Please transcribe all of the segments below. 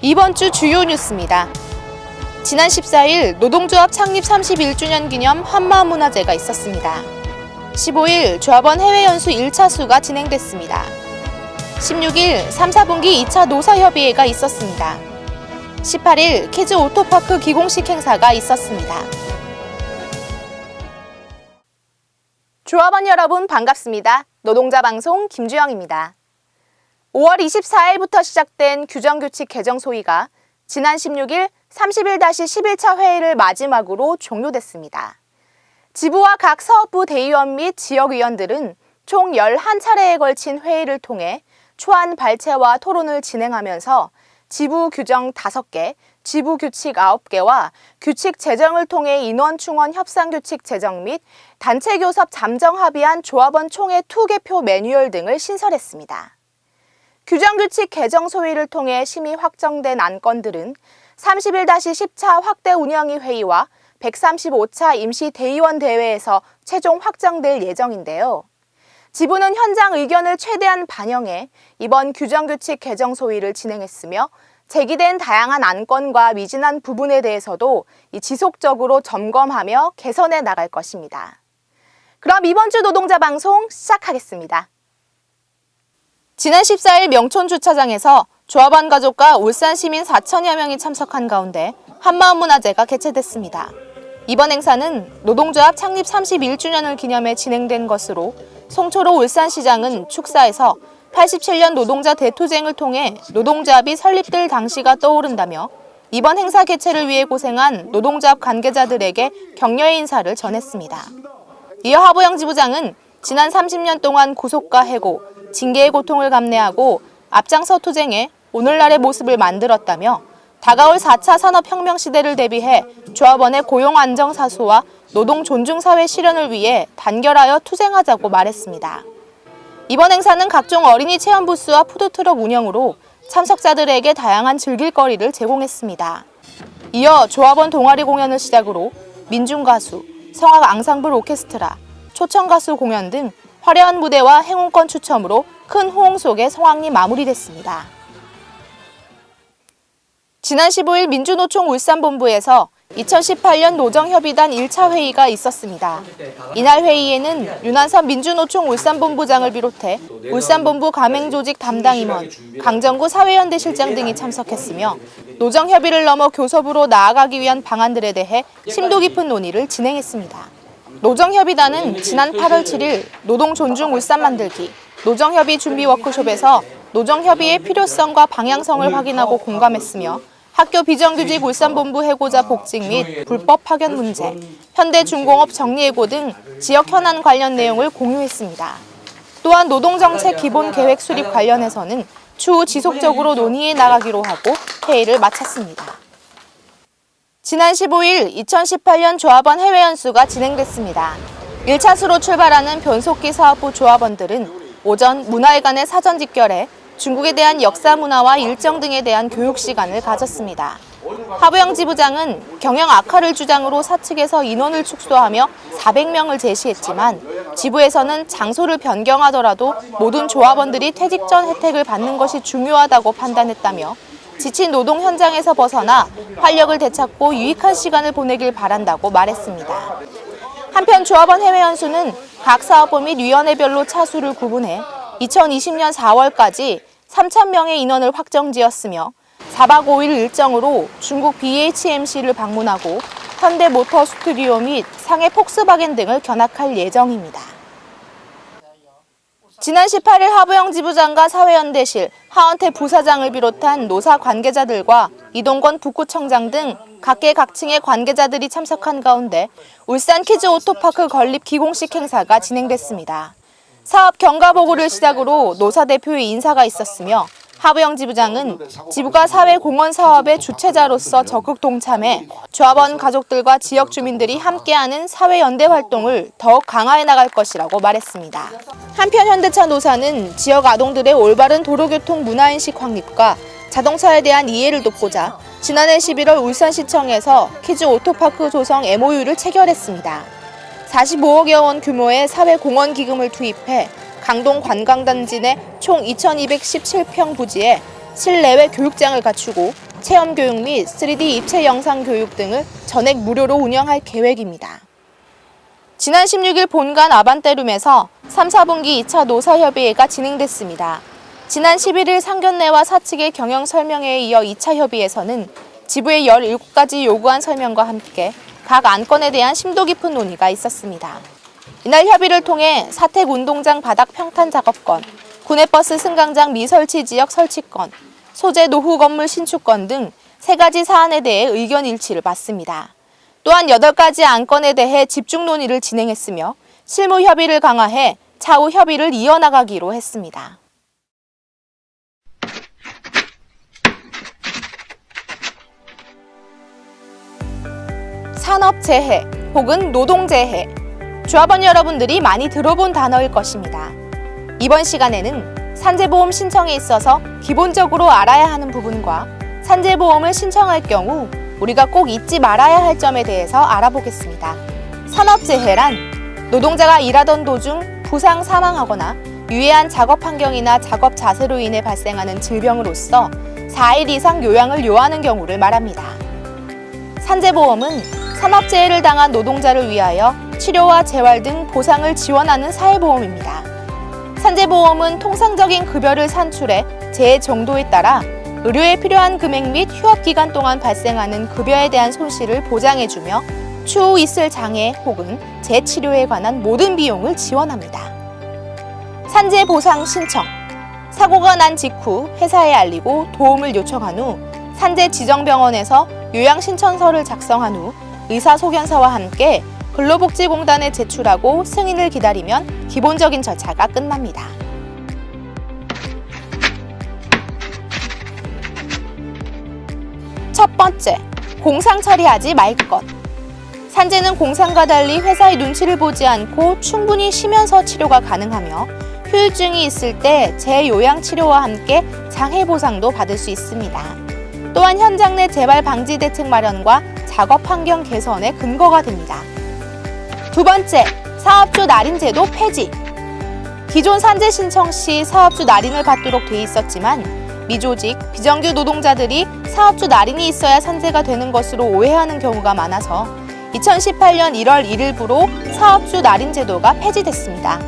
이번 주 주요 뉴스입니다. 지난 14일 노동조합 창립 31주년 기념 한마음문화제가 있었습니다. 15일 조합원 해외연수 1차수가 진행됐습니다. 16일 3, 4분기 2차 노사협의회가 있었습니다. 18일 키즈 오토파크 기공식 행사가 있었습니다. 조합원 여러분 반갑습니다. 노동자 방송 김주영입니다. 5월 24일부터 시작된 규정규칙 개정 소위가 지난 16일 31-11차 회의를 마지막으로 종료됐습니다. 지부와 각 사업부 대의원 및 지역의원들은 총 11차례에 걸친 회의를 통해 초안 발췌와 토론을 진행하면서 지부 규정 5개, 지부 규칙 9개와 규칙 제정을 통해 인원 충원 협상 규칙 제정 및 단체 교섭 잠정 합의한 조합원 총회 투개표 매뉴얼 등을 신설했습니다. 규정규칙 개정 소위를 통해 심의 확정된 안건들은 31-10차 확대 운영위 회의와 135차 임시 대의원 대회에서 최종 확정될 예정인데요. 지부는 현장 의견을 최대한 반영해 이번 규정규칙 개정 소위를 진행했으며 제기된 다양한 안건과 미진한 부분에 대해서도 지속적으로 점검하며 개선해 나갈 것입니다. 그럼 이번 주 노동자 방송 시작하겠습니다. 지난 14일 명촌 주차장에서 조합원 가족과 울산 시민 4천여 명이 참석한 가운데 한마음문화제가 개최됐습니다. 이번 행사는 노동조합 창립 31주년을 기념해 진행된 것으로 송초로 울산시장은 축사에서 87년 노동자 대투쟁을 통해 노동조합이 설립될 당시가 떠오른다며 이번 행사 개최를 위해 고생한 노동조합 관계자들에게 격려의 인사를 전했습니다. 이어 하보영 지부장은 지난 30년 동안 구속과 해고, 징계의 고통을 감내하고 앞장서 투쟁해 오늘날의 모습을 만들었다며 다가올 4차 산업혁명 시대를 대비해 조합원의 고용 안정 사수와 노동 존중 사회 실현을 위해 단결하여 투쟁하자고 말했습니다. 이번 행사는 각종 어린이 체험 부스와 푸드트럭 운영으로 참석자들에게 다양한 즐길거리를 제공했습니다. 이어 조합원 동아리 공연을 시작으로 민중가수, 성악 앙상블 오케스트라, 초청가수 공연 등 화려한 무대와 행운권 추첨으로 큰 호응 속에 성황리 마무리됐습니다. 지난 15일 민주노총 울산본부에서 2018년 노정협의단 1차 회의가 있었습니다. 이날 회의에는 윤한선 민주노총 울산본부장을 비롯해 울산본부 가맹조직 담당 임원, 강정구 사회연대 실장 등이 참석했으며 노정협의를 넘어 교섭으로 나아가기 위한 방안들에 대해 심도 깊은 논의를 진행했습니다. 노정협의단은 지난 8월 7일 노동존중 울산 만들기, 노정협의 준비 워크숍에서 노정협의의 필요성과 방향성을 확인하고 공감했으며 학교 비정규직 울산본부 해고자 복직 및 불법 파견 문제, 현대중공업 정리해고 등 지역 현안 관련 내용을 공유했습니다. 또한 노동정책 기본계획 수립 관련해서는 추후 지속적으로 논의해 나가기로 하고 회의를 마쳤습니다. 지난 15일 2018년 조합원 해외연수가 진행됐습니다. 1차수로 출발하는 변속기 사업부 조합원들은 오전 문화회관에 사전 집결해 중국에 대한 역사 문화와 일정 등에 대한 교육 시간을 가졌습니다. 하보영 지부장은 경영 악화를 주장으로 사측에서 인원을 축소하며 400명을 제시했지만 지부에서는 장소를 변경하더라도 모든 조합원들이 퇴직 전 혜택을 받는 것이 중요하다고 판단했다며 지친 노동 현장에서 벗어나 활력을 되찾고 유익한 시간을 보내길 바란다고 말했습니다. 한편 조합원 해외연수는 각 사업부 및 위원회별로 차수를 구분해 2020년 4월까지 3,000명의 인원을 확정지었으며 4박 5일 일정으로 중국 BHMC를 방문하고 현대모터 스튜디오 및 상해 폭스바겐 등을 견학할 예정입니다. 지난 18일 하보영 지부장과 사회연대실, 하원태 부사장을 비롯한 노사 관계자들과 이동건 북구청장 등 각계 각층의 관계자들이 참석한 가운데 울산 키즈 오토파크 건립 기공식 행사가 진행됐습니다. 사업 경과 보고를 시작으로 노사 대표의 인사가 있었으며 하보영 지부장은 지부가 사회 공헌 사업의 주체자로서 적극 동참해 조합원 가족들과 지역 주민들이 함께하는 사회 연대 활동을 더욱 강화해 나갈 것이라고 말했습니다. 한편 현대차 노사는 지역 아동들의 올바른 도로교통 문화인식 확립과 자동차에 대한 이해를 돕고자 지난해 11월 울산시청에서 키즈 오토파크 조성 MOU를 체결했습니다. 45억여 원 규모의 사회공헌기금을 투입해 강동 관광단지 내 총 2,217평 부지에 실내외 교육장을 갖추고 체험 교육 및 3D 입체 영상 교육 등을 전액 무료로 운영할 계획입니다. 지난 16일 본관 아반떼룸에서 3, 4분기 2차 노사협의회가 진행됐습니다. 지난 11일 상견례와 사측의 경영 설명회에 이어 2차 협의에서는 지부의 17가지 요구안 설명과 함께 각 안건에 대한 심도 깊은 논의가 있었습니다. 이날 협의를 통해 사택 운동장 바닥 평탄 작업건, 구내버스 승강장 미설치 지역 설치건, 소재 노후 건물 신축건 등 3가지 사안에 대해 의견 일치를 봤습니다. 또한 8가지 안건에 대해 집중 논의를 진행했으며 실무 협의를 강화해 차후 협의를 이어나가기로 했습니다. 산업재해 혹은 노동재해, 조합원 여러분들이 많이 들어본 단어일 것입니다. 이번 시간에는 산재보험 신청에 있어서 기본적으로 알아야 하는 부분과 산재보험을 신청할 경우 우리가 꼭 잊지 말아야 할 점에 대해서 알아보겠습니다. 산업재해란 노동자가 일하던 도중 부상 사망하거나 유해한 작업 환경이나 작업 자세로 인해 발생하는 질병으로서 4일 이상 요양을 요하는 경우를 말합니다. 산재보험은 산업재해를 당한 노동자를 위하여 치료와 재활 등 보상을 지원하는 사회보험입니다. 산재보험은 통상적인 급여를 산출해 재해 정도에 따라 의료에 필요한 금액 및 휴업기간 동안 발생하는 급여에 대한 손실을 보장해주며 추후 있을 장애 혹은 재치료에 관한 모든 비용을 지원합니다. 산재보상 신청. 사고가 난 직후 회사에 알리고 도움을 요청한 후 산재지정병원에서 요양신청서를 작성한 후 의사소견서와 함께 근로복지공단에 제출하고 승인을 기다리면 기본적인 절차가 끝납니다. 첫 번째, 공상 처리하지 말 것. 산재는 공상과 달리 회사의 눈치를 보지 않고 충분히 쉬면서 치료가 가능하며 후유증이 있을 때 재요양치료와 함께 장해보상도 받을 수 있습니다. 또한 현장 내 재발 방지 대책 마련과 작업 환경 개선의 근거가 됩니다. 두 번째, 사업주 날인제도 폐지. 기존 산재 신청 시 사업주 날인을 받도록 돼 있었지만 미조직, 비정규 노동자들이 사업주 날인이 있어야 산재가 되는 것으로 오해하는 경우가 많아서 2018년 1월 1일부로 사업주 날인 제도가 폐지됐습니다.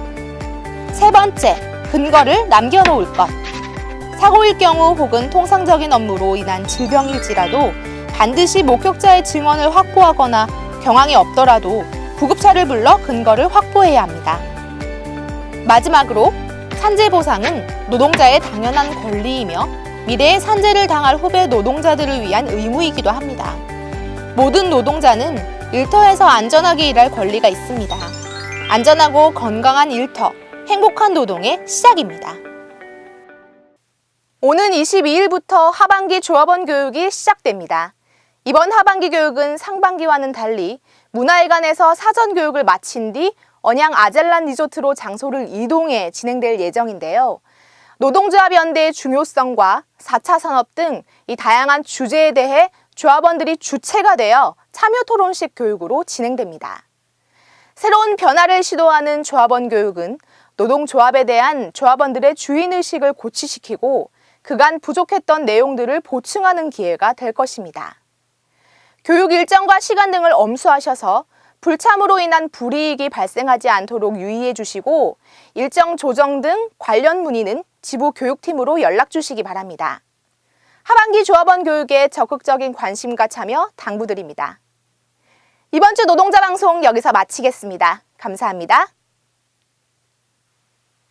세 번째, 근거를 남겨놓을 것. 사고일 경우 혹은 통상적인 업무로 인한 질병일지라도 반드시 목격자의 증언을 확보하거나 경황이 없더라도 구급차를 불러 근거를 확보해야 합니다. 마지막으로 산재보상은 노동자의 당연한 권리이며 미래에 산재를 당할 후배 노동자들을 위한 의무이기도 합니다. 모든 노동자는 일터에서 안전하게 일할 권리가 있습니다. 안전하고 건강한 일터, 행복한 노동의 시작입니다. 오는 22일부터 하반기 조합원 교육이 시작됩니다. 이번 하반기 교육은 상반기와는 달리 문화회관에서 사전 교육을 마친 뒤 언양 아젤란 리조트로 장소를 이동해 진행될 예정인데요. 노동조합연대의 중요성과 4차 산업 등 이 다양한 주제에 대해 조합원들이 주체가 되어 참여 토론식 교육으로 진행됩니다. 새로운 변화를 시도하는 조합원 교육은 노동조합에 대한 조합원들의 주인의식을 고취시키고 그간 부족했던 내용들을 보충하는 기회가 될 것입니다. 교육 일정과 시간 등을 엄수하셔서 불참으로 인한 불이익이 발생하지 않도록 유의해 주시고 일정 조정 등 관련 문의는 지부 교육팀으로 연락 주시기 바랍니다. 하반기 조합원 교육에 적극적인 관심과 참여 당부드립니다. 이번 주 노동자 방송 여기서 마치겠습니다. 감사합니다.